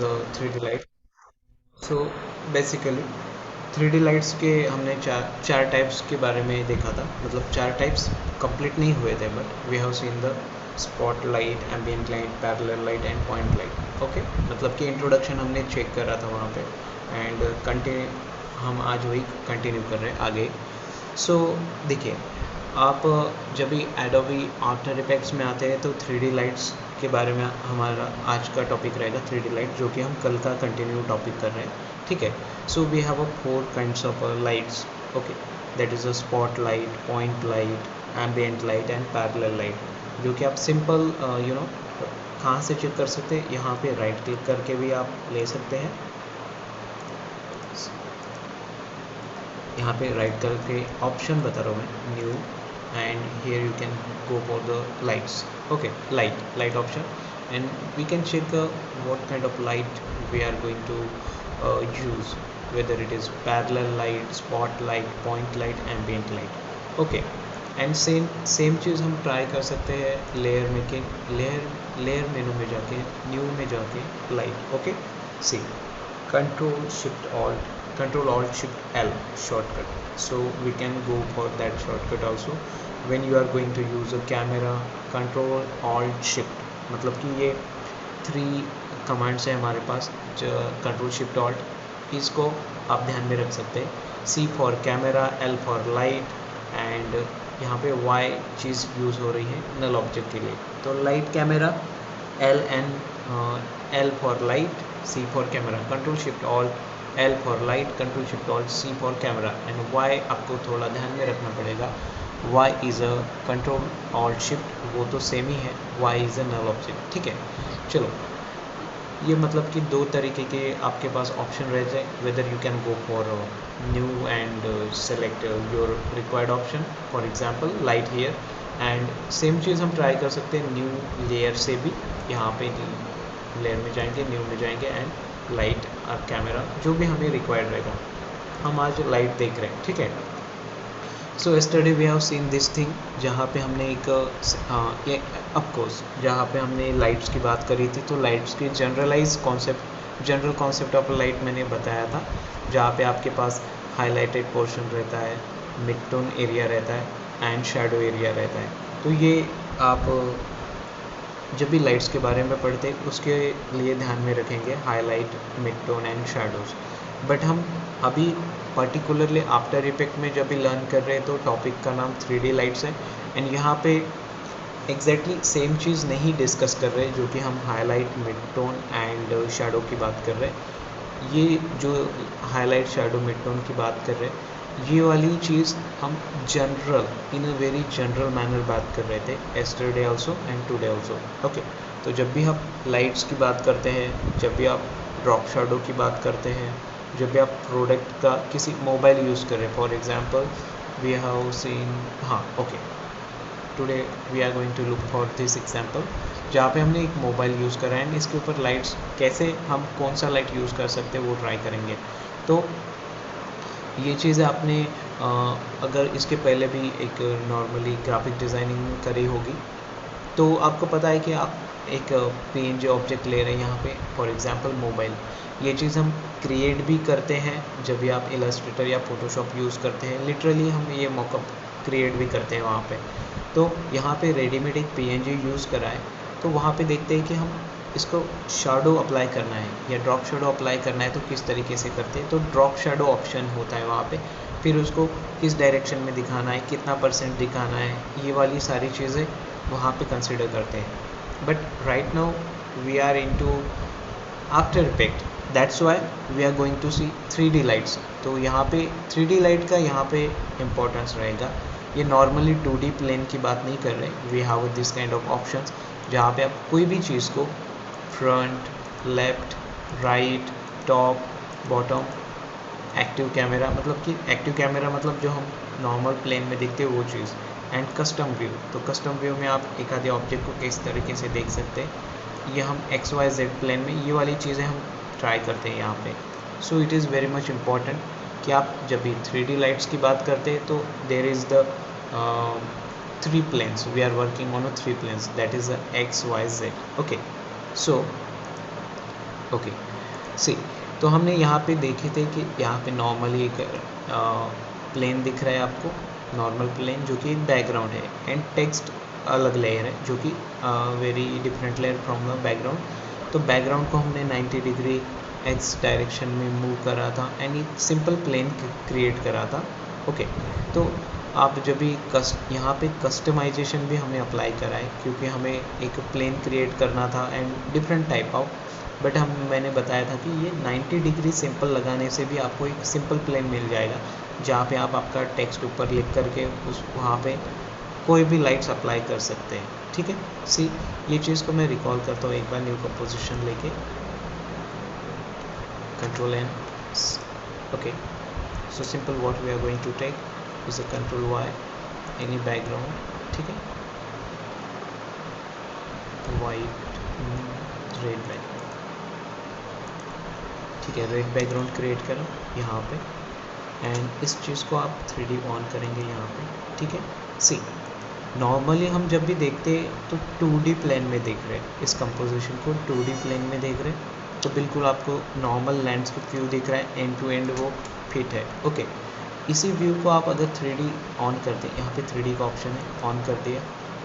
The 3D light. So basically 3D lights के हमने चार चार टाइप्स के बारे में देखा था, मतलब चार टाइप्स कंप्लीट नहीं हुए थे, but we have seen the spot light, ambient light, parallel light and point light. Okay, मतलब कि इंट्रोडक्शन हमने चेक करा था वहाँ पे, एंड कंटिन्यू हम आज वही कंटिन्यू कर रहे हैं आगे। सो देखिए, आप जब भी एडोबी आफ्टर इफेक्ट्स में आते हैं तो 3D लाइट्स के बारे में हमारा आज का टॉपिक रहेगा 3D लाइट, जो कि हम कल का कंटिन्यू टॉपिक कर रहे हैं। ठीक है, so we have a 4 kinds of lights. Okay, that is a spot light, point light, ambient light and parallel light, जो कि आप सिंपल कहाँ से चेक कर सकते हैं, यहाँ पे राइट क्लिक करके भी आप ले सकते हैं। यहाँ पे राइट करके ऑप्शन बता रहा हूँ मैं, new, and here you can go for the lights. Okay, light option, and we can check what kind of light we are going to use, whether it is parallel light, spotlight, point light, ambient light. Okay, and same चीज़ हम try कर सकते हैं layer में के layer मेनू में जाके, new में जाके light. Okay, C control alt shift L shortcut, so we can go for that shortcut also when you are going to use a camera। control alt shift मतलब कि ये 3 कमांड्स है हमारे पास, कंट्रोल शिफ्ट ऑल्ट, इसको आप ध्यान में रख सकते हैं। C for camera, L for light, and यहाँ पे Y चीज़ यूज़ हो रही है नल ऑब्जेक्ट के लिए, तो light camera, L for light, C for camera, control shift alt L for light, control shift alt C for camera, and Y आपको थोड़ा ध्यान में रखना पड़ेगा। Y is a control alt shift, वो तो सेम ही है, Y is a null object. ठीक है, चलो, ये मतलब कि 2 तरीके के आपके पास ऑप्शन रहते हैं, whether you can go for new and select your required option, for example light here, and same चीज़ हम ट्राई कर सकते हैं न्यू लेयर से भी। यहाँ पे लेयर में जाएंगे, न्यू में जाएंगे, एंड लाइट और कैमरा, जो भी हमें रिक्वायर्ड रहेगा। हम आज लाइट देख रहे हैं, ठीक है। So yesterday we have seen this thing, जहाँ पे हमने एक ये ऑफकोर्स जहाँ पे हमने लाइट्स की बात करी थी, तो लाइट्स की जनरल कॉन्सेप्ट ऑफ लाइट मैंने बताया था, जहाँ पे आपके पास हाईलाइटेड पोर्शन रहता है, मिड टोन एरिया रहता है, एंड शैडो एरिया रहता है। तो ये आप जब भी लाइट्स के बारे में पढ़ते हैं उसके लिए ध्यान में रखेंगे, highlight, mid tone and shadows. But हम अभी पर्टिकुलरली आफ्टर इफेक्ट में जब भी लर्न कर रहे हैं तो टॉपिक का नाम 3D लाइट्स है, एंड यहाँ पे एग्जैक्टली सेम चीज़ नहीं डिस्कस कर रहे जो कि हम highlight, mid tone and shadow की बात कर रहे हैं। ये जो हाईलाइट, शैडो, मिड टोन की बात कर रहे हैं, ये वाली चीज़ हम general, in a very general manner बात कर रहे थे yesterday also and today also. Okay, तो जब भी आप लाइट्स की बात करते हैं, जब भी आप ड्रॉप शैडो की बात करते हैं, जब भी आप प्रोडक्ट का किसी मोबाइल यूज़ करें, for example we have seen, हाँ okay, today we are going to look for this example, जहाँ पे हमने एक मोबाइल यूज़ करा है, इसके ऊपर लाइट्स कैसे, हम कौन सा लाइट यूज़ कर सकते हैं वो ट्राई करेंगे। तो ये चीज़ें आपने अगर इसके पहले भी एक नॉर्मली ग्राफिक डिज़ाइनिंग करी होगी, तो आपको पता है कि आप एक PNG ऑब्जेक्ट ले रहे हैं यहाँ पे, फॉर एग्जांपल मोबाइल। ये चीज़ हम क्रिएट भी करते हैं जब भी आप इलस्ट्रेटर या फोटोशॉप यूज़ करते हैं, लिटरली हम ये मॉकअप क्रिएट भी करते हैं वहाँ पे। तो यहाँ पे रेडीमेड एक PNG यूज़ करा है, तो वहाँ पे देखते हैं कि हम इसको शैडो अप्लाई करना है या ड्रॉप शैडो अप्लाई करना है तो किस तरीके से करते हैं। तो ड्रॉप शैडो ऑप्शन होता है वहाँ पे, फिर उसको किस डायरेक्शन में दिखाना है, कितना % दिखाना है, ये वाली सारी चीज़ें वहाँ पे कंसिडर करते हैं। But right now we are into After Effect, that's why we are going to see 3D lights. तो यहाँ पे 3D लाइट का यहाँ पे इम्पोर्टेंस रहेगा। ये नॉर्मली 2D प्लेन की बात नहीं कर रहे, we have this kind of options, जहाँ पे आप कोई भी चीज़ को front, left, right, top, bottom, active camera, मतलब कि एक्टिव कैमरा मतलब जो हम नॉर्मल प्लेन में देखते हैं वो चीज़, एंड कस्टम व्यू। तो कस्टम व्यू में आप एक आधे ऑब्जेक्ट को किस तरीके से देख सकते हैं, ये हम XYZ प्लेन में ये वाली चीज़ें हम ट्राई करते हैं यहाँ पे। So it is very much important कि आप जब भी 3D लाइट्स की बात करते हैं तो there is the 3 planes, we are working on a 3 planes, that is a XYZ। okay, so okay see, तो हमने यहाँ पे देखे थे कि यहाँ पे नॉर्मली एक प्लेन दिख रहा है आपको, नॉर्मल प्लेन जो कि एक बैकग्राउंड है, एंड टेक्स्ट अलग लेयर है जो कि very different layer from the background. तो बैकग्राउंड को हमने 90 डिग्री एक्स डायरेक्शन में मूव करा था एंड एक सिंपल प्लेन क्रिएट करा था। ओके तो आप जब भी यहाँ पे कस्टमाइजेशन भी हमने अप्लाई करा है, क्योंकि हमें एक प्लेन क्रिएट करना था and different type of, but मैंने बताया था कि ये 90 डिग्री सिंपल लगाने से भी आपको एक सिंपल प्लेन मिल जाएगा, जहाँ पे आप आपका टेक्स्ट ऊपर लिख करके उस वहाँ पे कोई भी लाइट्स अप्लाई कर सकते हैं। ठीक है, सी ये चीज़ को मैं रिकॉल करता हूँ एक बार न्यू कंपोजिशन लेके, control N. Okay so simple what we are going to take is a control Y, any background, ठीक है, वाइट रेड बैकग्राउंड, ठीक है, रेड बैकग्राउंड क्रिएट करो यहाँ पे, एंड इस चीज़ को आप 3D ऑन करेंगे यहाँ पे। ठीक है, सी नॉर्मली हम जब भी देखते हैं तो 2D प्लेन में देख रहे हैं, इस कंपोजिशन को 2D प्लेन में देख रहे हैं, तो बिल्कुल आपको नॉर्मल लैंडस्केप व्यू दिख रहा है, एंड टू एंड वो फिट है। ओके इसी व्यू को आप अगर 3D ऑन करते हैं, यहाँ पे 3D का ऑप्शन है, ऑन कर दिया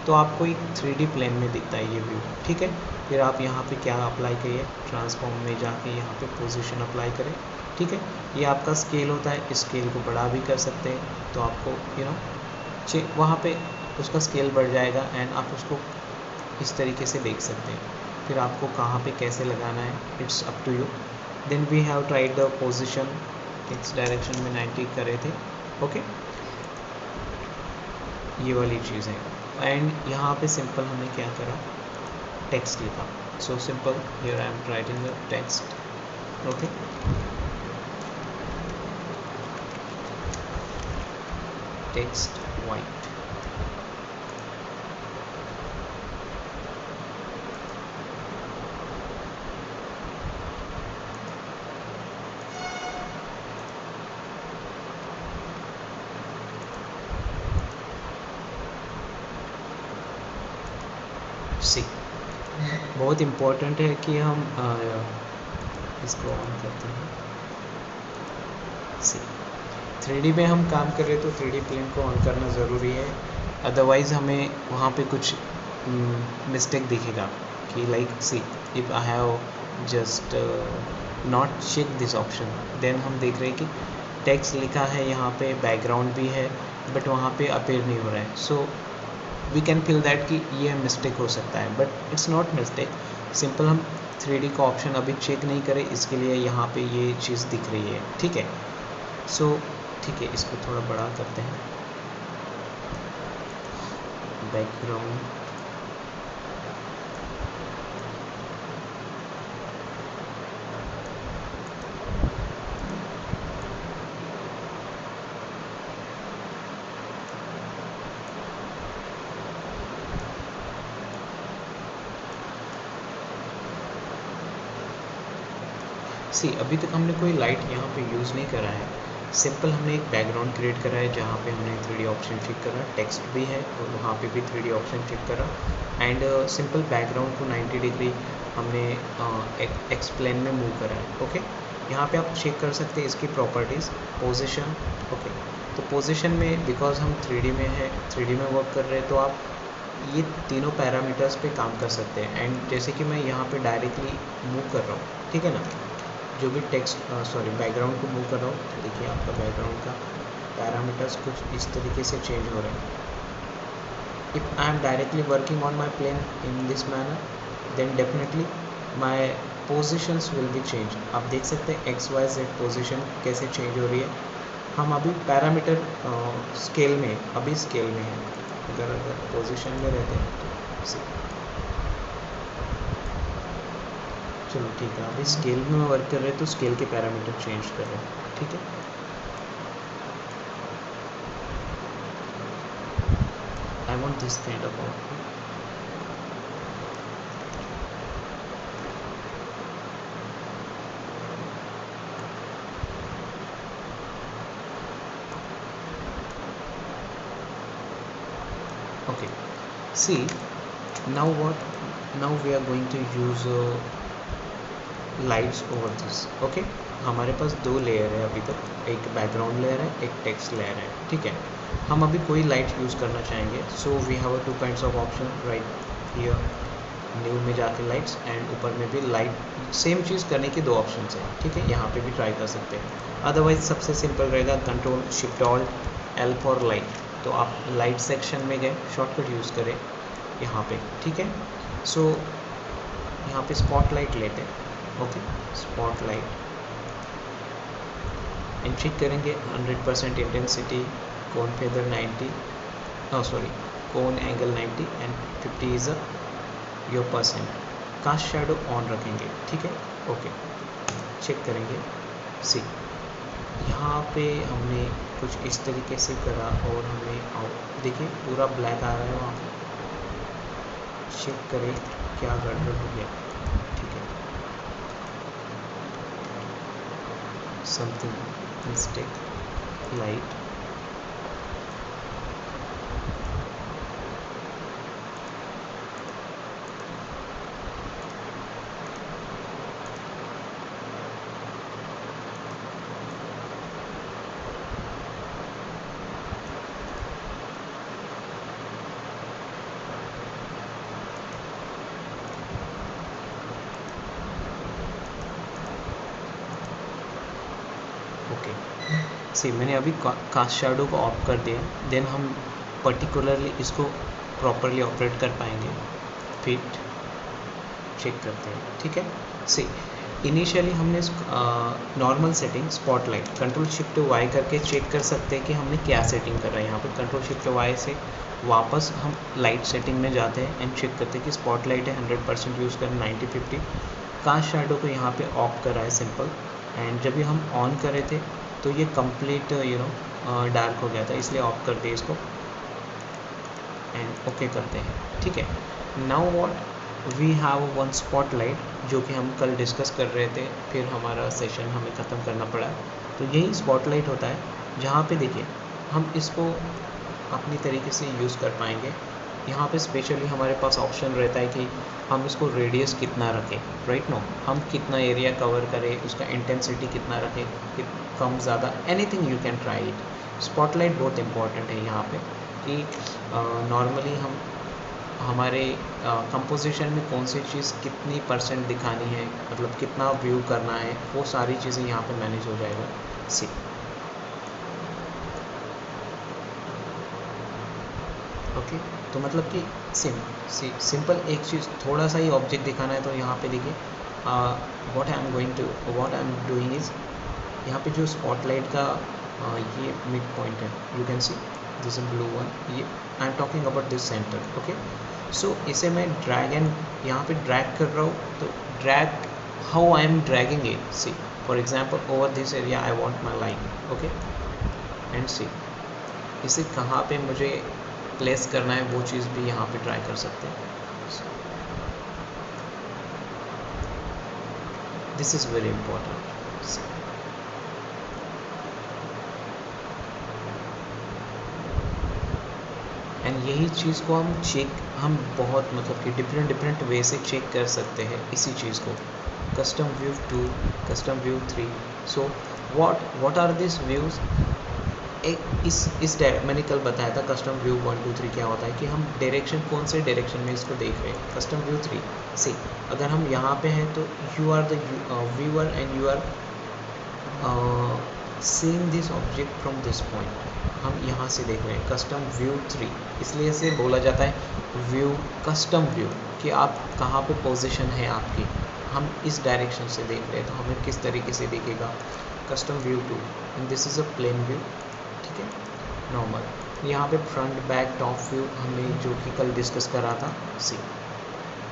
तो आपको एक 3D प्लेन में दिखता है ये व्यू। ठीक है, फिर आप यहाँ पे क्या अप्लाई करिए, ट्रांसफॉर्म में जाके यहाँ पे पोजीशन अप्लाई करें। ठीक है, ये आपका स्केल होता है, इस स्केल को बड़ा भी कर सकते हैं, तो आपको वहाँ पे उसका स्केल बढ़ जाएगा एंड आप उसको इस तरीके से देख सकते हैं। फिर आपको कहाँ पे कैसे लगाना है, it's up to you. Then we have tried the position, इस डायरेक्शन में 90 करे थे। ओके ये वाली चीज़ है, एंड यहाँ पे सिंपल हमने क्या करा, टेक्स्ट लिखा। So simple here I am writing the text. Okay text white, see बहुत इम्पोर्टेंट है कि हम इसको ऑन करते हैं। सी 3D में हम काम कर रहे हैं तो 3D प्लेन को ऑन करना ज़रूरी है, अदरवाइज़ हमें वहाँ पे कुछ मिस्टेक दिखेगा कि like see if I have just not check this option, then हम देख रहे हैं कि टेक्स्ट लिखा है यहाँ पे, बैकग्राउंड भी है, बट वहाँ पे अपेयर नहीं हो रहा है। So we can feel that कि ये मिस्टेक हो सकता है, but it's not mistake, simple हम 3D का ऑप्शन अभी चेक नहीं करें, इसके लिए यहाँ पे ये चीज़ दिख रही है। ठीक है, सो ठीक है, इसको थोड़ा बड़ा करते हैं, बैकग्राउंड सी अभी तक हमने कोई लाइट यहाँ पे यूज़ नहीं करा है, सिंपल हमने एक बैकग्राउंड क्रिएट करा है जहाँ पे हमने 3D ऑप्शन चेक करा, टेक्स्ट भी है और वहाँ पे भी 3D ऑप्शन चेक करा, एंड सिंपल बैकग्राउंड को 90 डिग्री हमने एक्सप्लेन में मूव करा है। ओके यहाँ पे आप चेक कर सकते हैं इसकी प्रॉपर्टीज़, पोजीशन। ओके तो पोजीशन में बिकॉज हम 3D में है, 3D में वर्क कर रहे हैं, तो आप ये तीनों पैरामीटर्स पे काम कर सकते हैं, एंड जैसे कि मैं यहाँ पे डायरेक्टली मूव कर रहा हूँ, ठीक है ना, जो भी टेक्स्ट बैकग्राउंड को मूव कर रहा हूँ, तो देखिए आपका बैकग्राउंड का पैरामीटर्स कुछ इस तरीके से चेंज हो रहे हैं। If I am directly working on my plane in this manner, then definitely my positions will be change. आप देख सकते हैं XYZ पोजिशन कैसे चेंज हो रही है। हम अभी पैरामीटर स्केल में, अभी स्केल में है, अगर पोजिशन में रहते हैं तो चलो ठीक है, अभी स्केल में वर्क कर रहे हैं तो स्केल के पैरामीटर चेंज कर रहे हैं। ठीक है, I want this kind of output. Okay, see now what, now we are going to use lights over this. Okay, हमारे पास दो लेयर है अभी तक, एक बैकग्राउंड लेयर है, एक टेक्स्ट लेयर है, ठीक है। हम अभी कोई लाइट यूज़ करना चाहेंगे, so we have two kinds of option right here, new में जाके लाइट्स, एंड ऊपर में भी लाइट, सेम चीज़ करने के दो ऑप्शन है, ठीक है। यहाँ पे भी ट्राई कर सकते हैं, अदरवाइज सबसे सिंपल रहेगा control shift alt L for light. तो आप लाइट सेक्शन में गए, शॉर्टकट यूज़ करें यहाँ पे, ठीक है। सो यहाँ पे स्पॉटलाइट लेते हैं, ओके, स्पॉटलाइट एंड चेक करेंगे 100% intensity, cone feather 90, sorry cone angle 90 and 50 is your percent. Cast shadow on रखेंगे, ठीक है, ओके। चेक करेंगे, सी यहाँ पे हमने कुछ इस तरीके से करा और हमें देखिए पूरा ब्लैक आ रहा है वहाँ पे। चेक करें क्या गड़बड़ हो गया, ठीक है, समथिंग मिस्टेक, लाइट, ओके। सी मैंने अभी कास्ट शैडो को ऑफ कर दिया, देन हम पर्टिकुलरली इसको प्रॉपरली ऑपरेट कर पाएंगे। फिट चेक करते हैं, ठीक है। सी इनिशियली हमने normal setting spotlight control shift by करके चेक कर सकते हैं कि हमने क्या सेटिंग कर रहा है। यहाँ पर कंट्रोल शिफ्ट वाई से वापस हम लाइट सेटिंग में जाते हैं एंड चेक करते हैं कि स्पॉटलाइट है 100% यूज़ करें 90-50, कास्ट शैडो को यहाँ पे ऑफ करा है सिंपल, एंड जब भी हम ऑन करे थे तो ये कंप्लीट डार्क हो गया था, इसलिए ऑफ कर दिए इसको एंड ओके करते हैं, ठीक है। Now what we have one spotlight जो कि हम कल डिस्कस कर रहे थे, फिर हमारा सेशन हमें ख़त्म करना पड़ा। तो यही स्पॉटलाइट होता है जहाँ पे देखिए हम इसको अपनी तरीके से यूज़ कर पाएंगे। यहाँ पे स्पेशली हमारे पास ऑप्शन रहता है कि हम इसको रेडियस कितना रखें, राइट नो, हम कितना एरिया कवर करें, उसका इंटेंसिटी कितना रखें, कम ज़्यादा, anything you can try it. Spotlight बहुत इंपॉर्टेंट है यहाँ पे कि नॉर्मली हम हमारे कंपोजिशन में कौन सी चीज़ कितनी परसेंट दिखानी है, मतलब कितना व्यू करना है, वो सारी चीज़ें यहाँ पे मैनेज हो जाएगा। सी ओके, तो मतलब कि सिंपल एक चीज़, थोड़ा सा ही ऑब्जेक्ट दिखाना है तो यहाँ पे देखिए what I am doing is, यहाँ पे जो स्पॉटलाइट का ये मिड पॉइंट है, you can see this blue one, ये I am talking about this centre, okay. So इसे मैं ड्रैग एंड यहाँ पे ड्रैग कर रहा हूँ, तो drag how I am dragging it, see for example over this area I want my line, okay, and see इसे कहाँ पे मुझे प्लेस करना है वो चीज़ भी यहाँ पे ट्राई कर सकते हैं। This is very important. And यही चीज़ को हम बहुत मतलब कि डिफरेंट वे से चेक कर सकते हैं इसी चीज़ को। Custom view 2, custom view 3, so what are this views, एक इस मैंने कल बताया था कस्टम व्यू 1 2 3 क्या होता है कि हम डायरेक्शन कौन से डायरेक्शन में इसको देख रहे हैं। कस्टम व्यू 3 से अगर हम यहाँ पे हैं तो you are the viewer and you are seeing this object from this point, हम यहाँ से देख रहे हैं। कस्टम व्यू 3 इसलिए से बोला जाता है व्यू, कस्टम व्यू, कि आप कहाँ पे पोजीशन है आपकी, हम इस डायरेक्शन से देख रहे हैं तो हमें किस तरीके से दिखेगा। Custom view 2 and this is a plane view, ठीक है, नॉर्मल। यहाँ पे फ्रंट बैक टॉप व्यू हमने जो कि कल डिस्कस करा था, सी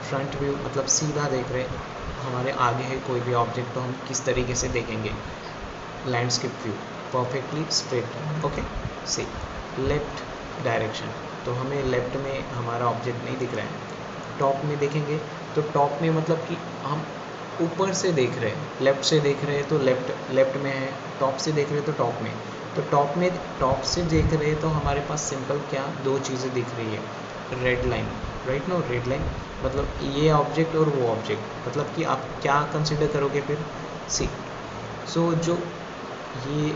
फ्रंट व्यू मतलब सीधा देख रहे हैं, हमारे आगे है कोई भी ऑब्जेक्ट तो हम किस तरीके से देखेंगे। Landscape view perfectly straight, okay. See left direction, तो हमें लेफ्ट में हमारा ऑब्जेक्ट नहीं दिख रहा है। टॉप में देखेंगे तो टॉप में मतलब कि हम ऊपर से देख रहे हैं, लेफ्ट से देख रहे हैं तो लेफ्ट में है, टॉप से देख रहे हैं तो टॉप में। तो टॉप से देख रहे हैं तो हमारे पास सिंपल क्या दो चीज़ें दिख रही है, red line, right no, red line मतलब ये ऑब्जेक्ट और वो ऑब्जेक्ट, मतलब कि आप क्या कंसिडर करोगे फिर, सी। सो जो ये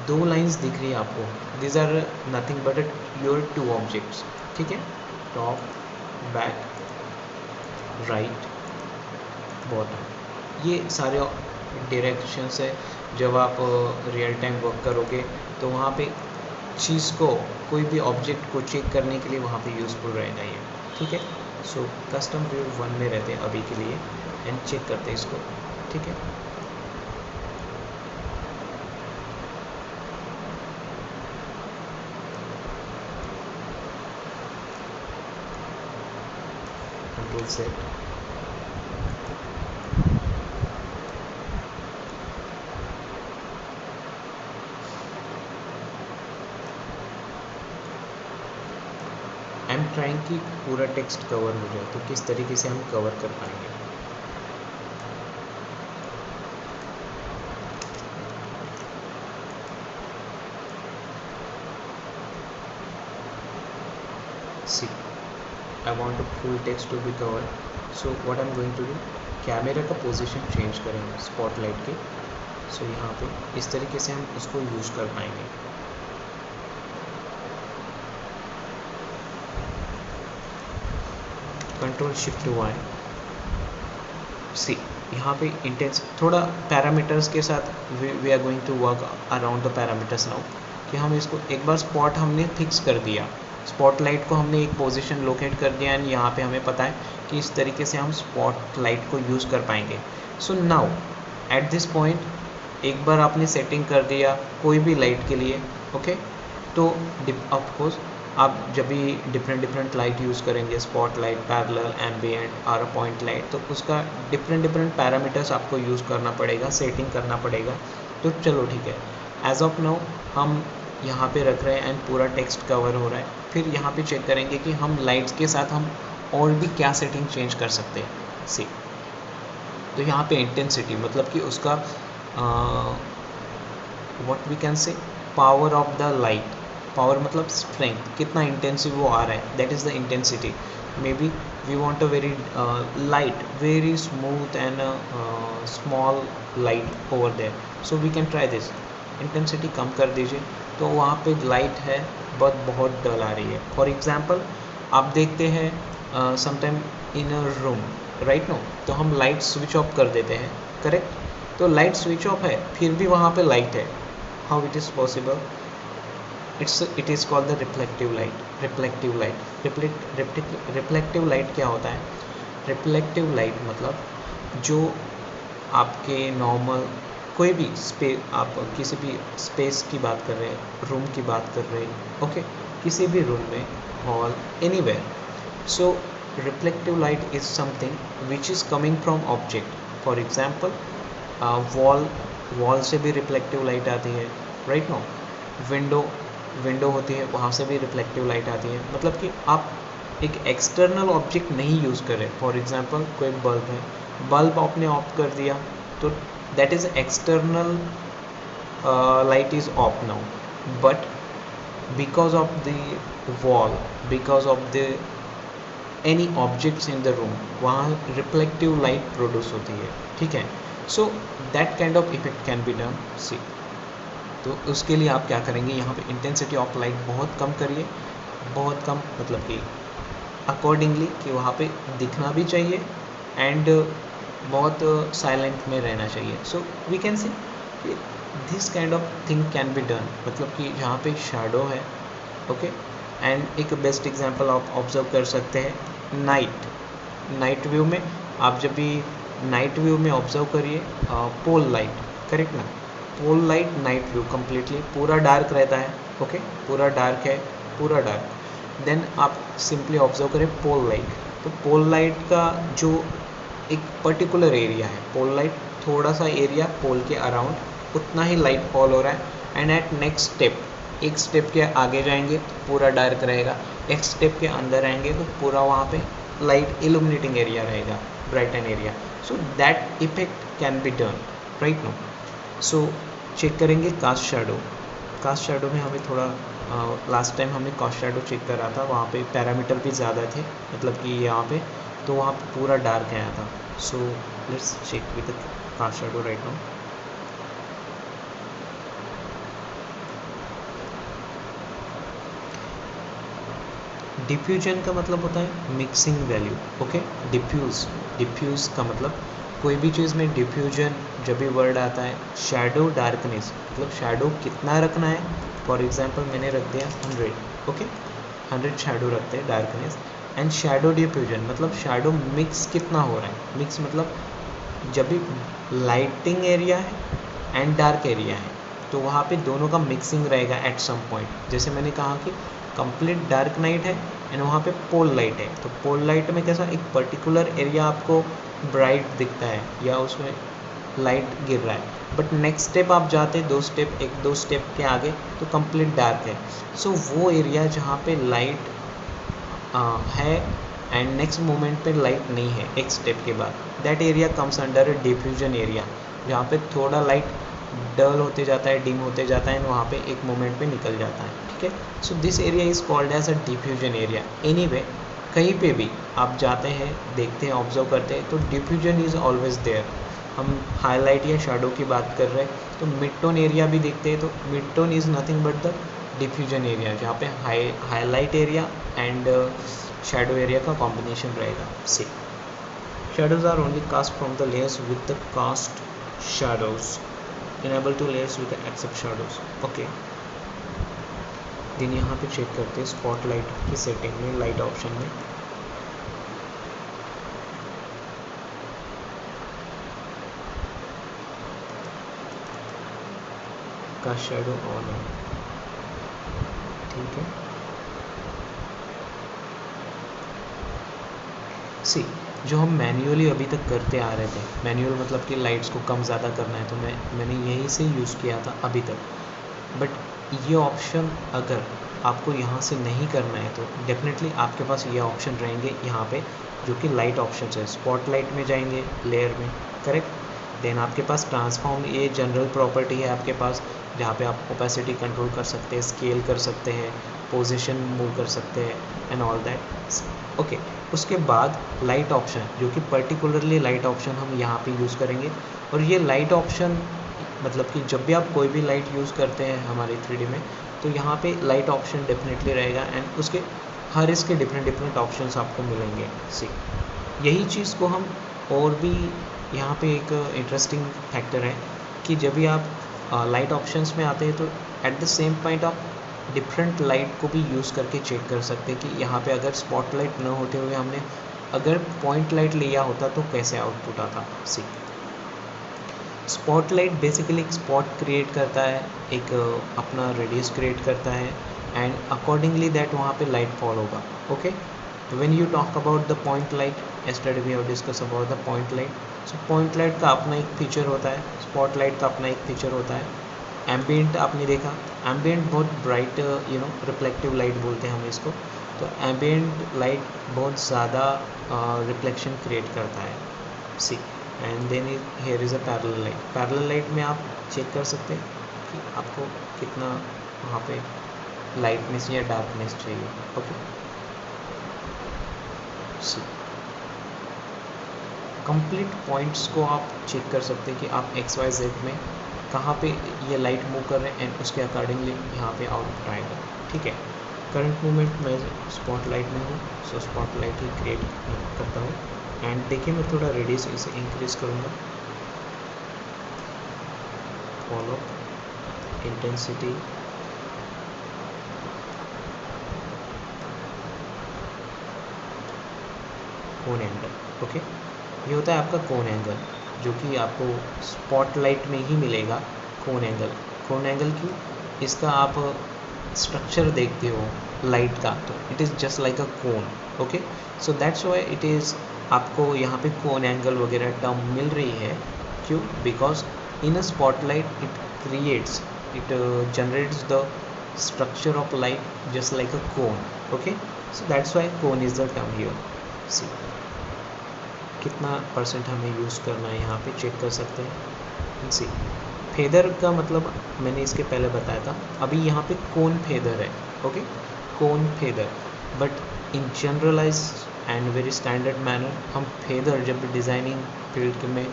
दो लाइंस दिख रही है आपको, these are nothing but your two objects, ठीक है, टॉप, बैक, राइट, बॉटम, ये सारे डायरेक्शंस है। जब आप रियल टाइम वर्क करोगे तो वहाँ पे चीज़ को, कोई भी ऑब्जेक्ट को चेक करने के लिए वहाँ पे यूज़फुल रहेगा ये, ठीक है। सो कस्टम व्यू 1 में रहते हैं अभी के लिए, एंड चेक करते हैं इसको, ठीक है। Control set, I am trying कि पूरा टेक्स्ट कवर हो जाए, तो किस तरीके से हम कवर कर पाएंगे। See, I want to full text to be cover, so what I am going to do, camera का पोजीशन चेंज करेंगे स्पॉटलाइट के। सो यहाँ पे इस तरीके से हम इसको यूज़ कर पाएंगे। कंट्रोल शिफ्ट वाई, सी, यहाँ पे इंटेंस थोड़ा पैरामीटर्स के साथ we are going to work around the parameters now, कि हम इसको एक बार स्पॉट हमने फिक्स कर दिया, स्पॉटलाइट को हमने एक पोजीशन लोकेट कर दिया, एंड यहाँ पे हमें पता है कि इस तरीके से हम स्पॉटलाइट को यूज़ कर पाएंगे। So now at this point एक बार आपने सेटिंग कर दिया कोई भी लाइट के लिए, ओके, तो ऑफकोर्स आप जब भी डिफरेंट लाइट यूज़ करेंगे, स्पॉट लाइट, पैरेलल, एम्बिएंट और पॉइंट लाइट, तो उसका डिफरेंट पैरामीटर्स आपको यूज़ करना पड़ेगा, सेटिंग करना पड़ेगा। तो चलो ठीक है, एज ऑफ नाउ हम यहाँ पे रख रहे हैं एंड पूरा टेक्स्ट कवर हो रहा है। फिर यहाँ पे चेक करेंगे कि हम लाइट्स के साथ हम और भी क्या सेटिंग चेंज कर सकते हैं। सी, तो यहाँ पे इंटेंसिटी मतलब कि उसका what we can say, power of the light, power मतलब स्ट्रेंथ, कितना इंटेंसिव वो आ रहा है, that is the intensity. Maybe we want a very light, very smooth and small light over there, so we can try this. Intensity कम कर दीजिए, तो वहाँ पे लाइट है बट बहुत डल आ रही है। फॉर एग्जांपल आप देखते हैं sometime in a room, right no, तो हम लाइट स्विच ऑफ कर देते हैं, करेक्ट, तो लाइट स्विच ऑफ है फिर भी वहाँ पे लाइट है, how it is possible, it is called the reflective light. Reflective light क्या होता है, रिफ्लेक्टिव लाइट मतलब जो आपके नॉर्मल कोई भी आप किसी भी स्पेस की बात कर रहे हैं, रूम की बात कर रहे हैं, ओके, किसी भी रूम में, hall, anywhere, so reflective light is something which is coming from object. For example wall से भी रिफ्लेक्टिव लाइट आती है, राइट नो, विंडो होती है, वहाँ से भी रिफ्लेक्टिव लाइट आती है। मतलब कि आप एक एक्सटर्नल ऑब्जेक्ट नहीं यूज़ कर रहे। फॉर एग्जांपल कोई बल्ब है, बल्ब आपने ऑफ कर दिया तो that is external light is off now, but because of the wall, because of the any objects in the room, वहाँ रिफ्लेक्टिव लाइट प्रोड्यूस होती है, ठीक है। So that kind of effect can be done. See, तो उसके लिए आप क्या करेंगे, यहाँ पे इंटेंसिटी ऑफ लाइट बहुत कम करिए, बहुत कम मतलब कि अकॉर्डिंगली कि वहाँ पे दिखना भी चाहिए एंड बहुत साइलेंट में रहना चाहिए। So we can see this kind of thing can be done, मतलब कि जहाँ पे शैडो है, ओके, एंड एक बेस्ट एग्जांपल आप ऑब्जर्व कर सकते हैं नाइट व्यू में। आप जब भी नाइट व्यू में ऑब्जर्व करिए पोल लाइट, करेक्ट ना, pole light night view completely पूरा डार्क रहता है, ओके, पूरा डार्क है, पूरा डार्क। देन आप सिंपली ऑब्जर्व करें पोल लाइट, तो पोल लाइट का जो एक पर्टिकुलर एरिया है, पोल लाइट थोड़ा सा एरिया पोल के अराउंड उतना ही लाइट फॉल हो रहा है, एंड एट नेक्स्ट स्टेप, एक स्टेप के आगे जाएंगे तो पूरा डार्क रहेगा, एक स्टेप के अंदर आएंगे तो पूरा वहाँ पे लाइट इल्यूमिनेटिंग एरिया रहेगा, brighten area. So that effect can be done, right no. So check करेंगे कास्ट शैडो। कास्ट शैडो में हमें थोड़ा लास्ट टाइम हमने कास्ट शैडो चेक करा था, वहाँ पे पैरामीटर भी ज़्यादा थे, मतलब कि यहाँ पे तो वहाँ पे पूरा डार्क आया था. So let's check with the car shadow right now. Diffusion का मतलब होता है मिक्सिंग वैल्यू. ओके, डिफ्यूज़ का मतलब कोई भी चीज़ में डिफ्यूजन जब भी वर्ड आता है. शैडो डार्कनेस मतलब शैडो कितना रखना है. फॉर एग्जांपल मैंने रख दिया 100. ओके, 100 शैडो रखते हैं डार्कनेस. एंड शैडो डिफ्यूजन मतलब शैडो मिक्स कितना हो रहा है. मिक्स मतलब जब भी लाइटिंग एरिया है एंड डार्क एरिया है तो वहाँ पे दोनों का मिक्सिंग रहेगा एट सम पॉइंट. जैसे मैंने कहा कि कंप्लीट डार्क नाइट है एंड वहाँ पे पोल लाइट है, तो पोल लाइट में कैसा एक पर्टिकुलर एरिया आपको ब्राइट दिखता है या उसमें लाइट गिर रहा है. बट नेक्स्ट स्टेप आप जाते हैं एक दो स्टेप के आगे तो कंप्लीट डार्क है. सो वो एरिया जहाँ पे लाइट है एंड नेक्स्ट मोमेंट पे लाइट नहीं है एक स्टेप के बाद, that area comes under A diffusion area. जहाँ पे थोड़ा लाइट डल होते जाता है, डिम होते जाता है एंड वहाँ पे एक मोमेंट पे निकल जाता है. ठीक है, so this area is called as a diffusion area. Anyway कहीं पे भी आप जाते हैं, देखते हैं, ऑब्जर्व करते हैं तो डिफ्यूजन इज़ ऑलवेज देयर. हम हाईलाइट या शैडो की बात कर रहे हैं तो मिड टोन एरिया भी देखते हैं, तो mid tone is nothing but the diffusion area जहाँ पे highlight area and shadow area का कॉम्बिनेशन रहेगा. सी shadows are only cast from the layers with the cast shadows. Enable to layers with the accept shadows. Okay, दिन यहाँ पे check करते हैं spotlight की सेटिंग में, लाइट ऑप्शन में. का शेडो ऑन है. ठीक है, सी जो हम मैन्युअली अभी तक करते आ रहे थे, मैन्युअल मतलब कि लाइट्स को कम ज़्यादा करना है तो मैंने यही से यूज़ किया था अभी तक. बट ये ऑप्शन अगर आपको यहाँ से नहीं करना है तो डेफिनेटली आपके पास ये ऑप्शन रहेंगे यहाँ पे जो कि लाइट ऑप्शन है. स्पॉटलाइट में जाएंगे, लेयर में, करेक्ट. देन आपके पास ट्रांसफॉर्म, ये जनरल प्रॉपर्टी है आपके पास जहाँ पे आप ओपेसिटी कंट्रोल कर सकते हैं, स्केल कर सकते हैं, पोजीशन मूव कर सकते हैं एंड ऑल दैट. ओके, उसके बाद लाइट ऑप्शन जो कि पर्टिकुलरली लाइट ऑप्शन हम यहाँ पे यूज़ करेंगे. और ये लाइट ऑप्शन मतलब कि जब भी आप कोई भी लाइट यूज़ करते हैं हमारे 3D में तो यहाँ पे लाइट ऑप्शन डेफिनेटली रहेगा एंड उसके हर इसके डिफरेंट ऑप्शंस आपको मिलेंगे. सी यही चीज़ को हम और भी यहाँ पे एक इंटरेस्टिंग फैक्टर है कि जब भी आप लाइट ऑप्शंस में आते हैं तो एट द सेम पॉइंट आप डिफरेंट लाइट को भी यूज़ करके चेक कर सकते हैं कि यहाँ पे अगर स्पॉटलाइट न होते हुए हमने अगर पॉइंट लाइट लिया होता तो कैसे आउटपुट आता. सी स्पॉटलाइट बेसिकली एक स्पॉट क्रिएट करता है, एक अपना रेडियस क्रिएट करता है एंड अकॉर्डिंगली दैट वहाँ पे लाइट फॉल होगा. Okay, when you talk about the point light, yesterday we have discussed about the point light. so point light का अपना एक फीचर होता है, spotlight का अपना एक फीचर होता है. एम्बियंट आपने देखा, एम्बियंट बहुत ब्राइट रिफ्लेक्टिव लाइट बोलते हैं हम इसको. तो एम्बियंट लाइट बहुत ज़्यादा रिफ्लेक्शन क्रिएट करता है. See and then here is a parallel light. Parallel light में आप चेक कर सकते हैं कि आपको कितना वहाँ पे लाइटनेस या डार्कनेस चाहिए. ओके, सी कंप्लीट पॉइंट्स को आप चेक कर सकते हैं कि आप XYZ में कहाँ पे ये लाइट मूव कर रहे हैं एंड उसके अकॉर्डिंगली यहाँ पे आउटपुट आएगा. ठीक है, करंट मोमेंट मैं स्पॉटलाइट में हूँ, सो स्पॉटलाइट ही क्रिएट करता हूँ. एंड देखिए मैं थोड़ा रेडियस इसे इंक्रीज करूँगा. फॉलो इंटेंसिटी, कोन एंगल. ओके, ये होता है आपका कोन एंगल जो कि आपको स्पॉटलाइट में ही मिलेगा. कोन एंगल, कोन एंगल क्यों, इसका आप स्ट्रक्चर देखते हो लाइट का तो it is just like a cone. Okay, so that's why it is आपको यहाँ पे कोन एंगल वगैरह टर्म मिल रही है. क्यों, because in a spotlight it generates the structure of light just like a cone. Okay, so that's why cone is the term here. See कितना percent हमें use करना है यहाँ पे चेक कर सकते हैं. सी फेदर का मतलब मैंने इसके पहले बताया था, अभी यहाँ पे कोन फेदर है. Okay, cone feather, but in generalise and very standard manner. हम फेदर जब भी डिज़ाइनिंग फील्ड में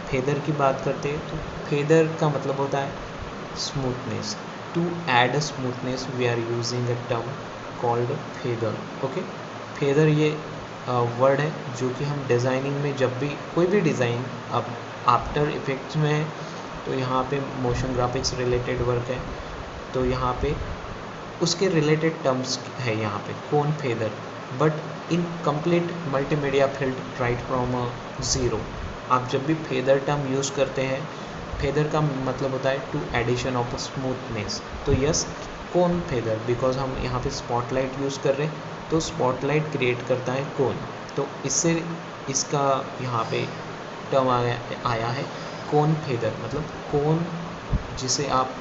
फेदर की बात करते हैं तो फेदर का मतलब होता है smoothness. To add a smoothness we are using a term called feather. Okay, feather ये वर्ड है जो कि हम डिज़ाइनिंग में जब भी कोई भी डिज़ाइन अब आफ्टर इफेक्ट्स में है तो यहाँ पे मोशन ग्राफिक्स रिलेटेड वर्क है तो यहाँ पे उसके रिलेटेड टर्म्स है यहाँ पे cone feather. But in complete multimedia field right from zero आप जब भी फेदर टर्म यूज़ करते हैं, फेदर का मतलब होता है टू एडिशन ऑफ स्मूथनेस। तो यस, कोन फेदर बिकॉज हम यहाँ पे स्पॉटलाइट यूज़ कर रहे हैं तो स्पॉटलाइट क्रिएट करता है कोन, तो इससे इसका यहाँ पे टर्म आया है कोन फेदर। मतलब कोन जिसे आप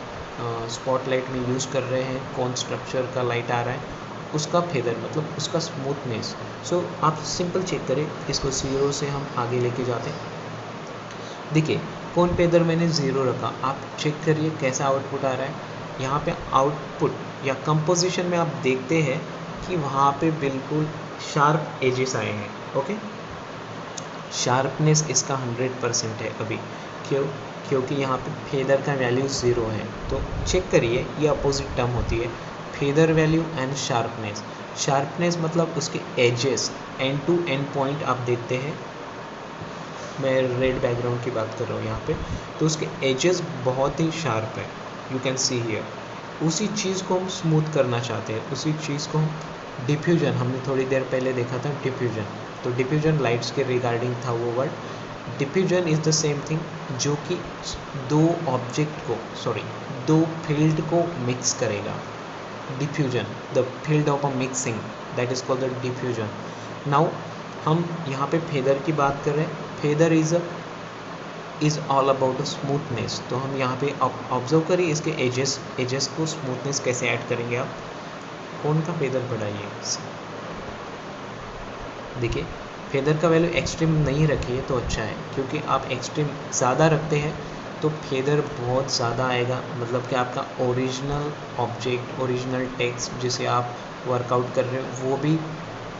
स्पॉटलाइट में यूज़ कर रहे हैं, कोन स्ट्रक्चर का लाइट आ रहा है उसका फेदर मतलब उसका स्मूथनेस। सो आप सिंपल चेक करें इसको, 0 से हम आगे लेके जाते हैं। देखिए कोन फेदर मैंने 0 रखा, आप चेक करिए कैसा आउटपुट आ रहा है। यहाँ पे आउटपुट या कंपोजिशन में आप देखते हैं कि वहाँ पे बिल्कुल शार्प एजेस आए हैं। ओके, शार्पनेस इसका 100% है अभी, क्योंकि यहाँ पे फेदर का वैल्यू 0 है। तो चेक करिए ये अपोजिट टर्म होती है feather value and sharpness. Sharpness मतलब उसके edges, and to end point आप देखते हैं, मैं रेड बैकग्राउंड की बात कर रहा हूँ यहाँ पे, तो उसके एजेस बहुत ही शार्प है, यू कैन सी हियर। उसी चीज़ को हम स्मूथ करना चाहते हैं, उसी चीज़ को हम डिफ्यूजन, हमने थोड़ी देर पहले देखा था डिफ्यूजन, तो डिफ्यूजन लाइट्स के रिगार्डिंग था वो word. Diffusion is the same thing जो कि दो फील्ड को मिक्स करेगा। Diffusion, the field of a mixing, that is called the diffusion. Now हम यहाँ पे फेदर की बात कर रहे हैं, feather is all about smoothness. तो हम यहाँ पे ऑब्जर्व करिए इसके एजेस को स्मूथनेस कैसे ऐड करेंगे आप। कौन का फेदर बढ़ाइए, देखिए फेदर का वैल्यू एक्सट्रीम नहीं रखिए तो अच्छा है, क्योंकि आप एक्सट्रीम ज़्यादा रखते हैं तो फेदर बहुत ज़्यादा आएगा, मतलब कि आपका ओरिजिनल ऑब्जेक्ट, ओरिजिनल टेक्स्ट जिसे आप वर्कआउट कर रहे हो वो भी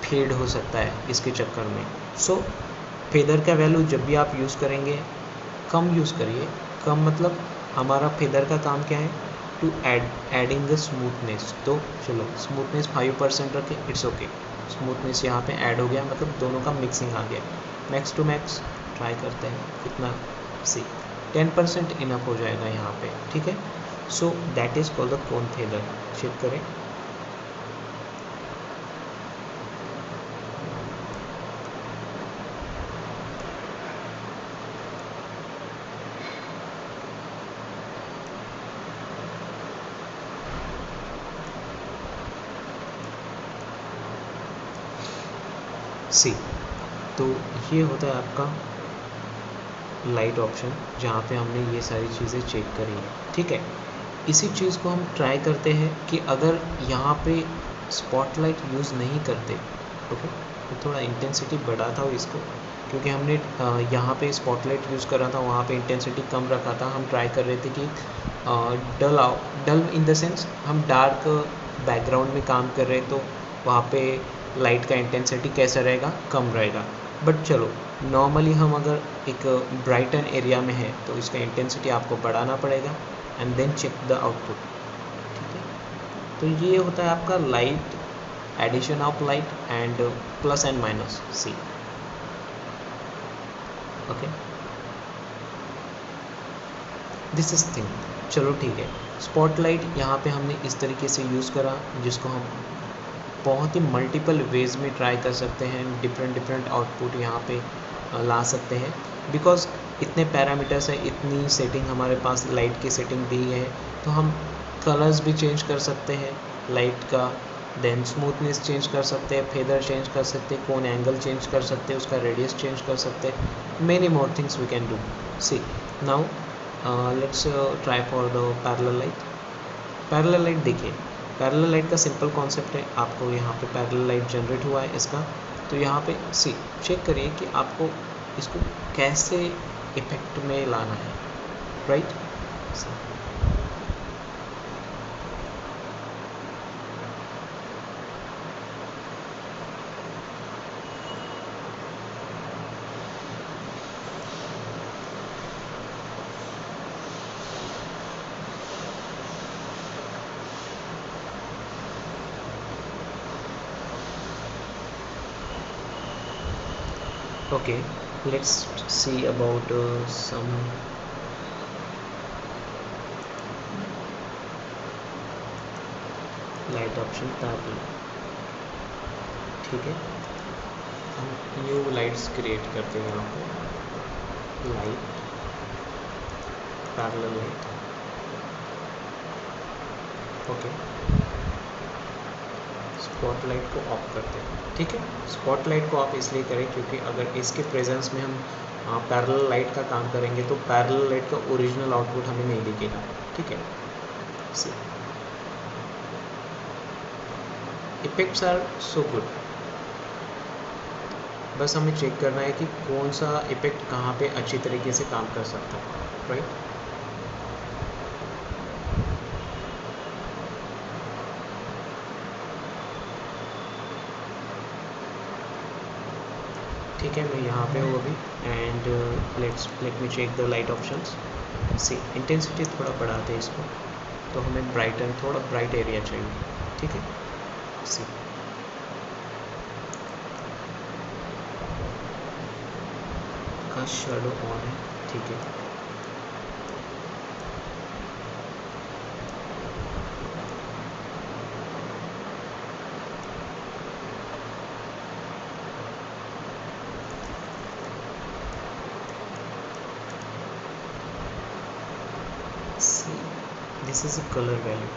फेड हो सकता है इसके चक्कर में। सो फेदर का वैल्यू जब भी आप यूज़ करेंगे कम यूज़ करिए। कम मतलब हमारा फेदर का काम क्या है, टू एडिंग द स्मूथनेस। तो चलो स्मूथनेस 5% रखें, इट्स ओके। स्मूथनेस यहाँ पे ऐड हो गया, मतलब दोनों का मिक्सिंग आ गया। मैक्स टू मैक्स ट्राई करते हैं कितना, सी 10% इनफ हो जाएगा यहाँ पे, ठीक है। So that is called the cone feather. Check करें, सी तो ये होता है आपका लाइट ऑप्शन जहाँ पे हमने ये सारी चीज़ें चेक करी हैं, ठीक है। इसी चीज़ को हम ट्राई करते हैं कि अगर यहाँ पे स्पॉटलाइट यूज़ नहीं करते, ओके, तो थोड़ा इंटेंसिटी बढ़ाता हूँ इसको, क्योंकि हमने यहाँ पे स्पॉटलाइट यूज़ करा था, वहाँ पे इंटेंसिटी कम रखा था। हम ट्राई कर रहे थे कि डल इन द सेंस हम डार्क बैकग्राउंड में काम कर रहे हैं तो वहाँ पे लाइट का इंटेंसिटी कैसा रहेगा, कम रहेगा। बट चलो नॉर्मली हम अगर एक ब्राइटन एरिया में है तो इसका इंटेंसिटी आपको बढ़ाना पड़ेगा and then check the output, ठीक है। तो ये होता है आपका light, addition of light and plus and minus, see okay, this is thing. चलो ठीक है, स्पॉटलाइट यहाँ पे हमने इस तरीके से यूज़ करा जिसको हम बहुत ही मल्टीपल वेज में ट्राई कर सकते हैं, डिफरेंट आउटपुट यहाँ पे ला सकते हैं, बिकॉज इतने पैरामीटर्स है, इतनी सेटिंग हमारे पास लाइट की सेटिंग दी है, तो हम कलर्स भी चेंज कर सकते हैं लाइट का, देन स्मूथनेस चेंज कर सकते हैं, फेदर चेंज कर सकते हैं, कौन एंगल चेंज कर सकते हैं, उसका रेडियस चेंज कर सकते हैं, many more things we can do. See now let's try for the parallel light. Parallel light देखिए, पैरेलल लाइट का सिंपल कॉन्सेप्ट है, आपको यहाँ पे पैरेलल लाइट जनरेट हुआ है इसका, तो यहाँ पे सी चेक करिए कि आपको इसको कैसे इफेक्ट में लाना है, right. Okay, let's see about some light option parallel. ठीक है, हम न्यू लाइट्स क्रिएट करते हैं यहाँ पे. Light, parallel light. Okay, spotlight को ऑफ करते हैं. ठीक है, स्पॉटलाइट को ऑफ इसलिए करें क्योंकि अगर इसके प्रेजेंस में हम पैरेलल लाइट का काम करेंगे तो पैरेलल लाइट का ओरिजिनल आउटपुट हमें नहीं दिखेगा. ठीक है, सी इफेक्ट्स आर सो गुड. बस हमें चेक करना है कि कौन सा इफेक्ट कहाँ पे अच्छी तरीके से काम कर सकता है. राइट, ठीक है, मैं यहाँ पे हूँ अभी. And let me check the light options. See intensity थोड़ा बढ़ाते हैं इसको, तो हमें ब्राइटन, थोड़ा ब्राइट एरिया चाहिए. ठीक है, सी का शेडो ऑन है. ठीक है, see this is a colour value.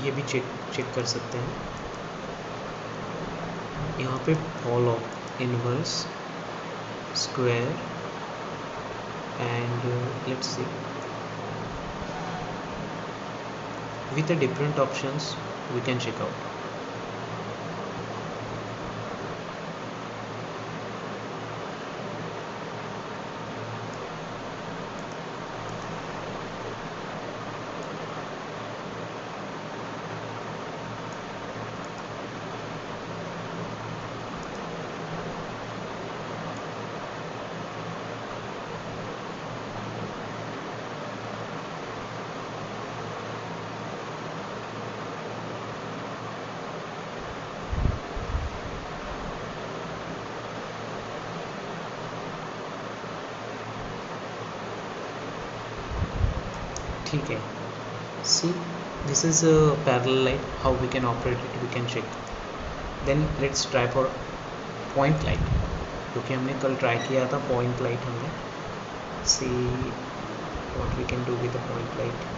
ये भी चेक कर सकते हैं. यहाँ पे follow, inverse, square and let's C with the different options we can check out. ठीक है, see this is parallel light. How we can operate it we can check. Then let's try for point light, क्योंकि हमने कल try किया था point light. हमने see what we can do with the point light.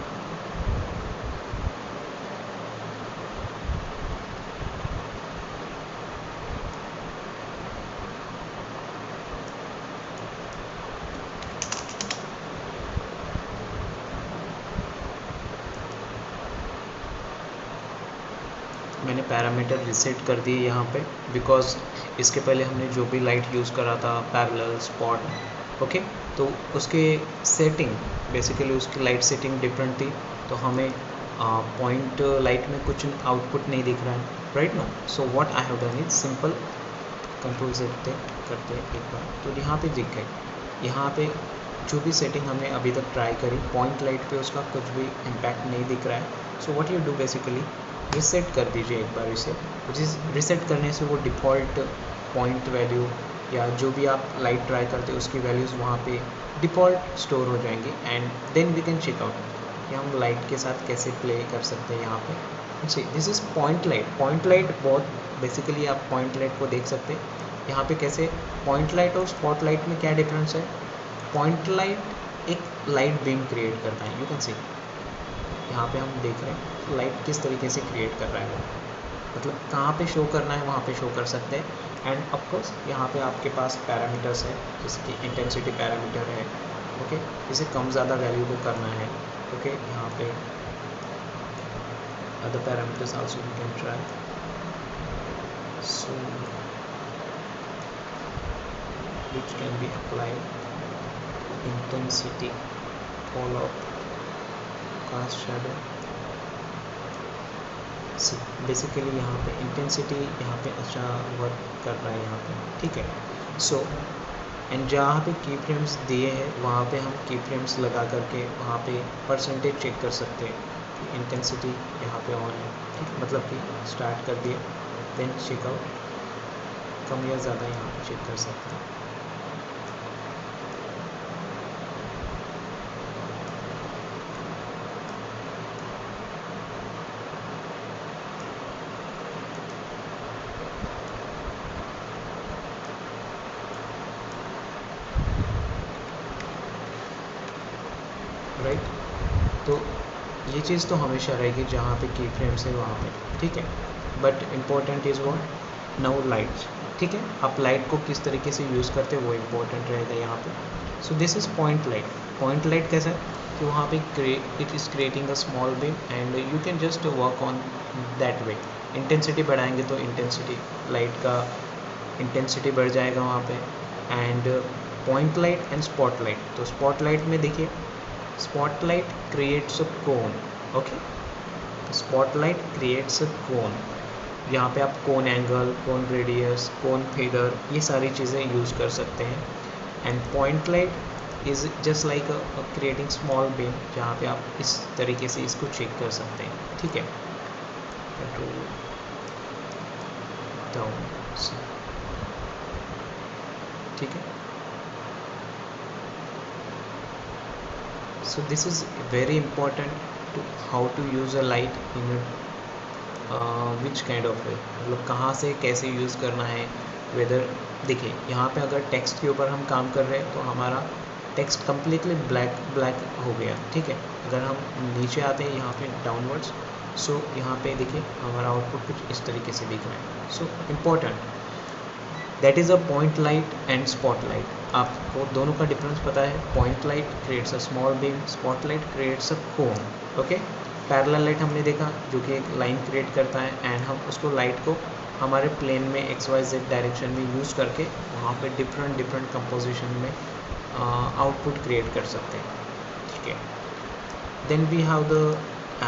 मैंने parameter reset कर दिए यहाँ पे, बिकॉज इसके पहले हमने जो भी लाइट यूज़ करा था पैरेलल, स्पॉट, ओके, तो उसके सेटिंग बेसिकली उसकी लाइट सेटिंग डिफरेंट थी. तो हमें पॉइंट लाइट में कुछ आउटपुट नहीं दिख रहा है. Right no, so what I have done is simple control से करते एक बार, तो यहाँ पे दिख गए. यहाँ पे जो भी सेटिंग हमने अभी तक ट्राई करी पॉइंट लाइट पे उसका कुछ भी इम्पैक्ट नहीं दिख रहा है. So what you do basically reset कर दीजिए एक बार इसे. जिस रिसेट करने से वो डिफ़ॉल्ट पॉइंट वैल्यू या जो भी आप लाइट ट्राई करते हो उसकी वैल्यूज़ वहाँ पे डिफ़ॉल्ट स्टोर हो जाएंगी. And then we can check out कि हम लाइट के साथ कैसे प्ले कर सकते हैं यहाँ पे. See this is point light. Point light बहुत बेसिकली आप पॉइंट लाइट को देख सकते हैं यहाँ पे कैसे. पॉइंट लाइट और स्पॉट लाइट में क्या डिफरेंस है. पॉइंट लाइट एक लाइट बीम क्रिएट करता है. यू कैन सी यहाँ पे हम देख रहे हैं लाइट किस तरीके से क्रिएट कर रहा है वो, मतलब कहाँ पे शो करना है वहाँ पे शो कर सकते हैं. एंड ऑफकोर्स यहाँ पे आपके पास पैरामीटर्स है, जैसे कि इंटेंसिटी पैरामीटर है. ओके, इसे कम ज़्यादा वैल्यू को करना है. ओके, यहाँ पे other parameters also we can try. So which can be applied. Intensity, fall off, cast shadow. Basically यहाँ पे इंटेंसिटी यहाँ पे अच्छा वर्क कर रहा है यहाँ पे. ठीक है, सो एंड जहाँ पे की फ्रेम्स दिए हैं वहाँ पे हम की फ्रेम्स लगा करके वहाँ पे परसेंटेज चेक कर सकते हैं कि इंटेंसिटी यहाँ पे ऑन है, ठीक है, मतलब कि स्टार्ट कर दिए, देन चेकआउट कम या ज़्यादा यहाँ पे चेक कर सकते हैं। राइट, तो ये चीज़ तो हमेशा रहेगी जहाँ पे की फ्रेम्स है वहाँ पे, ठीक है। But important is what now lights, ठीक है, आप लाइट को किस तरीके से यूज़ करते हैं वो इम्पोर्टेंट रहेगा यहाँ पे। So this is point light. Point light कैसा है कि वहाँ पे it is creating a small beam and you can just work on that way. Intensity बढ़ाएंगे तो इंटेंसिटी लाइट का इंटेंसिटी बढ़ जाएगा वहाँ पे। And point light and spot light, तो स्पॉट लाइट में देखिए spotlight creates a cone, okay, spotlight creates a cone। यहाँ पे आप कोन एंगल, कोन रेडियस, कोन फेदर ये सारी चीज़ें यूज़ कर सकते हैं। And point light is just like creating small beam, जहाँ पे आप इस तरीके से इसको चेक कर सकते हैं, ठीक है। डाउन, ठीक है। So this is very important to how to use a light in which kind of way, मतलब कहाँ से कैसे यूज़ करना है, वेदर। देखिए यहाँ पे अगर टेक्स्ट के ऊपर हम काम कर रहे हैं तो हमारा टेक्स्ट कम्प्लीटली ब्लैक ब्लैक हो गया, ठीक है। अगर हम नीचे आते हैं यहाँ पे डाउनवर्ड्स, सो यहाँ पे देखिए हमारा आउटपुट कुछ इस तरीके से दिख रहा है। So important that is a point light and spot light. आपको दोनों का डिफरेंस पता है। Point light creates a small beam, spot light creates a cone, okay. Parallel light हमने देखा जो कि एक लाइन क्रिएट करता है एंड हम उसको लाइट को हमारे प्लेन में XYZ डायरेक्शन में यूज़ करके वहाँ पे डिफरेंट डिफरेंट कंपोजिशन में आउटपुट क्रिएट कर सकते हैं, ठीक है। Then we have the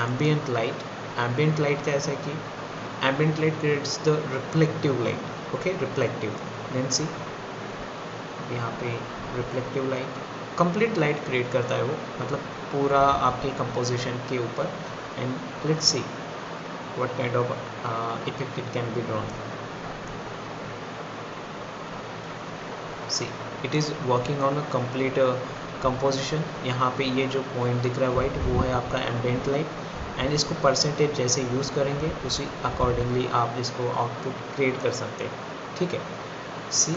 ambient light. Ambient light कैसा है कि ambient light creates the reflective light, okay, reflective. Then see यहाँ पे reflective light, complete light create करता है वो, मतलब पूरा आपके कंपोजिशन के ऊपर। And let's see what kind of effect it can be drawn. See it is working on a complete composition. यहाँ पे ये जो पॉइंट दिख रहा है वाइट वो है आपका एम्बियंट लाइट, एंड इसको परसेंटेज जैसे यूज़ करेंगे उसी अकॉर्डिंगली आप इसको आउटपुट क्रिएट कर सकते हैं, ठीक है। सी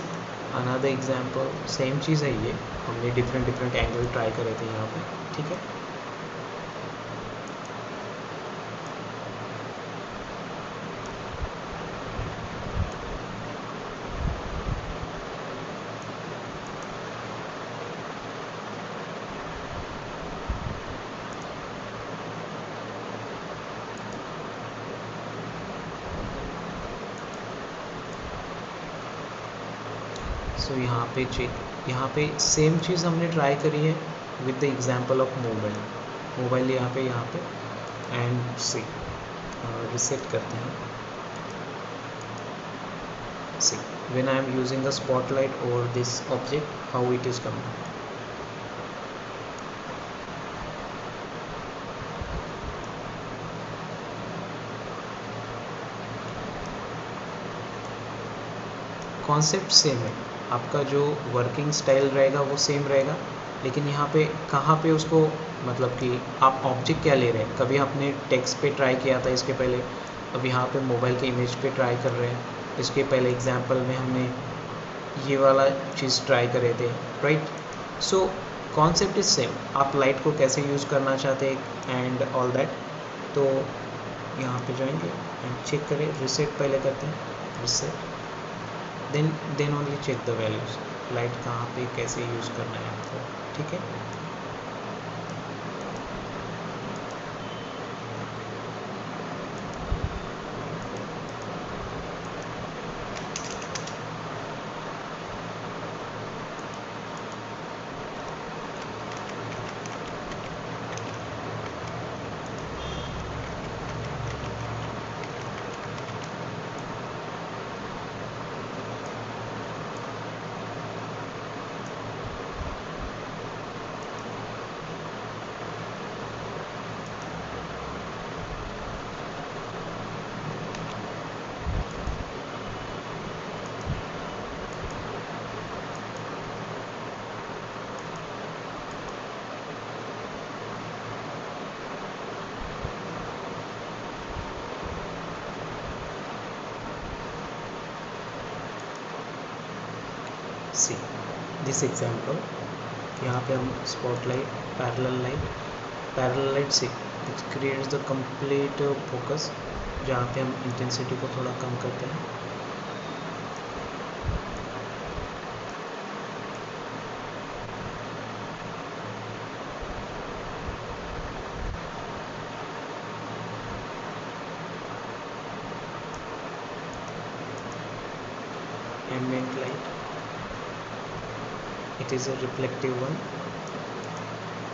अनदर एग्जाम्पल, सेम चीज़ है ये, हमने डिफरेंट डिफरेंट एंगल ट्राई करे थे यहाँ पे, ठीक है। सो यहाँ पे चेक, यहाँ पे सेम चीज़ हमने ट्राई करी है with the example of mobile. Mobile यहाँ पे एंड सी रिसेट करते हैं। See when I am using a spotlight over this object how it is coming. Concept same है, आपका जो वर्किंग स्टाइल रहेगा वो सेम रहेगा, लेकिन यहाँ पे कहाँ पे उसको, मतलब कि आप ऑब्जेक्ट क्या ले रहे हैं। कभी आपने टेक्स्ट पे ट्राई किया था इसके पहले, अब यहाँ पे मोबाइल के इमेज पे ट्राई कर रहे हैं। इसके पहले एग्जांपल में हमने ये वाला चीज़ ट्राई करे थे, right. So concept is same, आप लाइट को कैसे यूज़ करना चाहते हैं एंड ऑल दैट। तो यहाँ पे जाएंगे एंड चेक करें, रिसेट पहले करते हैं, reset then only check the values, light कहाँ पे कैसे यूज़ करना है आपको, ठीक है। सी दिस एग्जाम्पल, यहाँ पे हम स्पॉटलाइट, पैरेलल लाइट से it creates the complete focus, जहाँ पे हम इंटेंसिटी को थोड़ा कम करते हैं। Ambient light, it is a reflective one.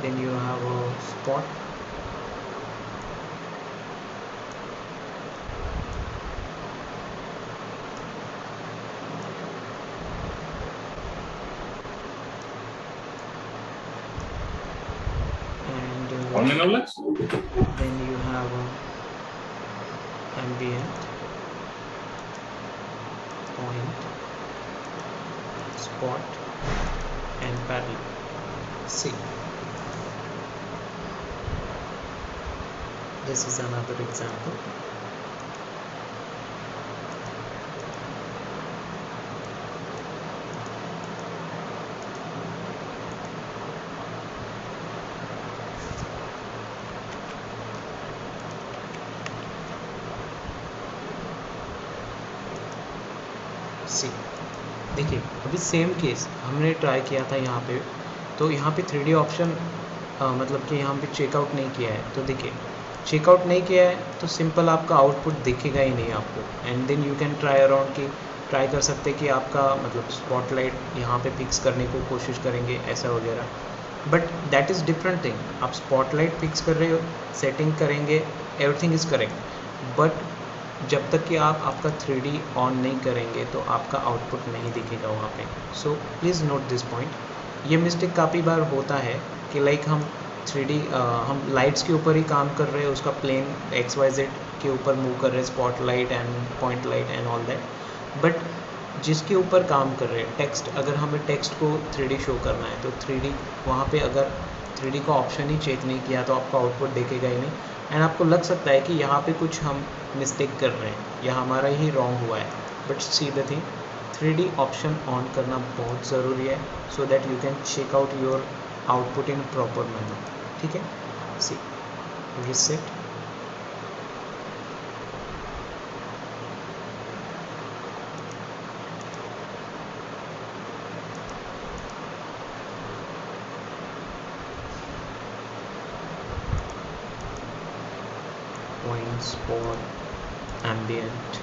Then you have a spot, and then you have ambient, point, spot and parallel. See, this is another example. सी देखिए, अभी same case हमने ट्राई किया था यहाँ पे, तो यहाँ पे 3D ऑप्शन मतलब कि यहाँ पे चेकआउट नहीं किया है। तो देखिए, चेकआउट नहीं किया है तो सिंपल आपका आउटपुट दिखेगा ही नहीं आपको। And then you can try around कि ट्राई कर सकते कि आपका मतलब स्पॉटलाइट यहाँ पे फिक्स करने को कोशिश करेंगे ऐसा वगैरह, but that is different thing. आप स्पॉटलाइट फिक्स कर रहे हो, सेटिंग करेंगे, एवरीथिंग इज़ करेक्ट, बट जब तक कि आप आपका 3D ऑन नहीं करेंगे तो आपका आउटपुट नहीं दिखेगा वहाँ पे। So please note this point. ये मिस्टेक काफ़ी बार होता है कि लाइक हम 3D हम लाइट्स के ऊपर ही काम कर रहे हैं, उसका प्लेन XYZ के ऊपर मूव कर रहे हैं, spot light and point light and all that, but जिसके ऊपर काम कर रहे हैं टेक्स्ट, अगर हमें टेक्स्ट को 3D शो करना है तो 3D वहाँ पे अगर 3D का ऑप्शन ही चेक नहीं किया तो आपका आउटपुट देखेगा ही नहीं। एंड आपको लग सकता है कि यहाँ पे कुछ हम मिस्टेक कर रहे हैं या हमारा ही रॉन्ग हुआ है, but see the thing, 3D option on करना बहुत ज़रूरी है so that you can check out your output in proper manner. ठीक है, see reset, point, spot, ambient,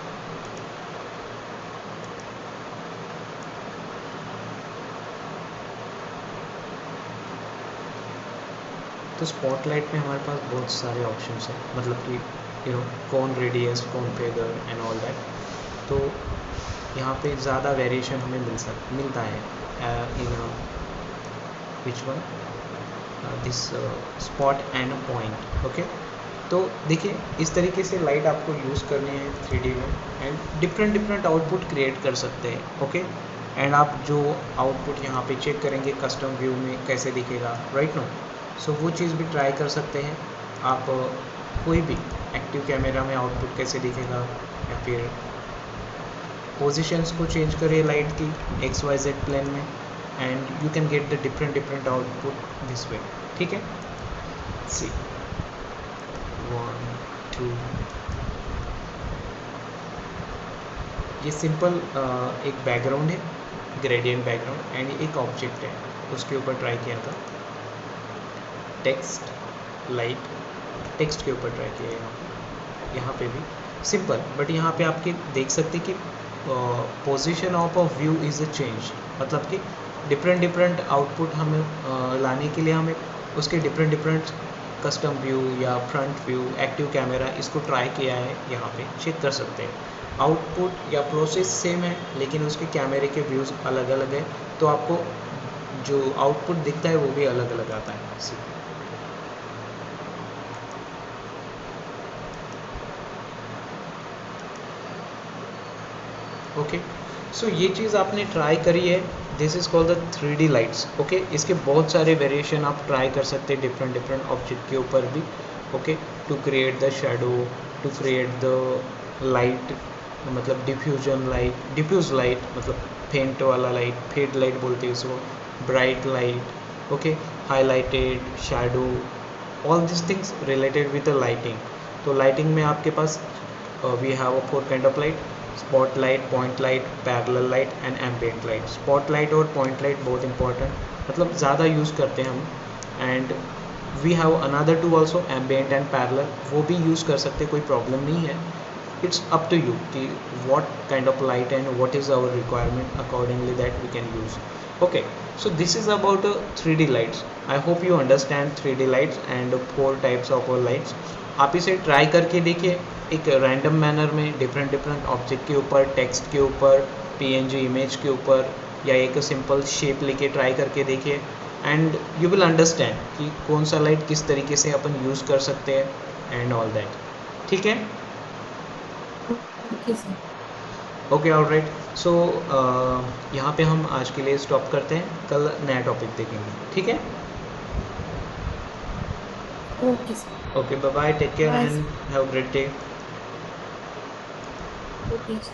तो स्पॉटलाइट में हमारे पास बहुत सारे ऑप्शंस हैं, मतलब कि कौन रेडियस, कौन फेदर एंड ऑल दैट। तो यहाँ पे ज़्यादा वेरिएशन हमें मिलता है in which one, this spot and point. Okay, तो देखिए इस तरीके से लाइट आपको यूज़ करनी है 3D में, एंड डिफरेंट आउटपुट क्रिएट कर सकते हैं। ओके, एंड आप जो आउटपुट यहाँ पे चेक करेंगे कस्टम व्यू में कैसे दिखेगा, राइट नो, सो वो चीज़ भी ट्राई कर सकते हैं आप। कोई भी एक्टिव कैमरा में आउटपुट कैसे दिखेगा, या फिर पोजीशंस को चेंज करिए लाइट की XYZ प्लेन में, and you can get the different output this way. ठीक है, सी 1 2, ये सिंपल एक बैकग्राउंड है, ग्रेडियंट बैकग्राउंड, एंड एक ऑब्जेक्ट है, उसके ऊपर ट्राई किया था। टेक्स्ट लाइट, टेक्स्ट के ऊपर ट्राई किया यहाँ पे भी सिंपल, बट यहाँ पे आपके देख सकते कि position of a view is a change, मतलब कि डिफरेंट आउटपुट हमें लाने के लिए हमें उसके डिफरेंट कस्टम व्यू या फ्रंट व्यू, एक्टिव कैमरा, इसको ट्राई किया है, यहाँ पे चेक कर सकते हैं। आउटपुट या प्रोसेस सेम है लेकिन उसके कैमरे के व्यूज़ अलग अलग है, तो आपको जो आउटपुट दिखता है वो भी अलग अलग आता है। ओके, सो ये चीज़ आपने ट्राई करी है, this is called the 3D lights. Okay, इसके बहुत सारे वेरिएशन आप ट्राई कर सकते हैं डिफरेंट ऑब्जेक्ट के ऊपर भी। Okay, to create the shadow, to create the light, मतलब डिफ्यूज लाइट मतलब फेंट वाला लाइट, फेड लाइट बोलते हैं इसको, bright light, okay, highlighted, shadow, all this things related with the lighting. तो लाइटिंग में आपके पास we have 4 kind of light, spot light, point light, parallel light and ambient light. Spot light और point light बहुत important, मतलब ज़्यादा use करते हैं हम. And we have another two also, ambient and parallel, वो भी यूज़ कर सकते, कोई प्रॉब्लम नहीं है. it's up to you कि what kind of light and what is our requirement, accordingly that we can use. Okay, so this is about 3D lights. I hope you understand 3D lights and 4 types of lights. आप इसे try करके देखिए एक random manner में, different object के ऊपर, text के ऊपर, PNG इमेज के ऊपर, या एक सिंपल शेप लेके ट्राई करके देखिए एंड यू विल अंडरस्टैंड कि कौन सा लाइट किस तरीके से अपन यूज़ कर सकते हैं एंड ऑल दैट. ठीक है, okay sir. Okay, alright. So यहाँ पे हम आज के लिए स्टॉप करते हैं, कल नया टॉपिक देखेंगे. ठीक है, okay sir. Okay, bye bye, take care bye and have a great day. Okay sir.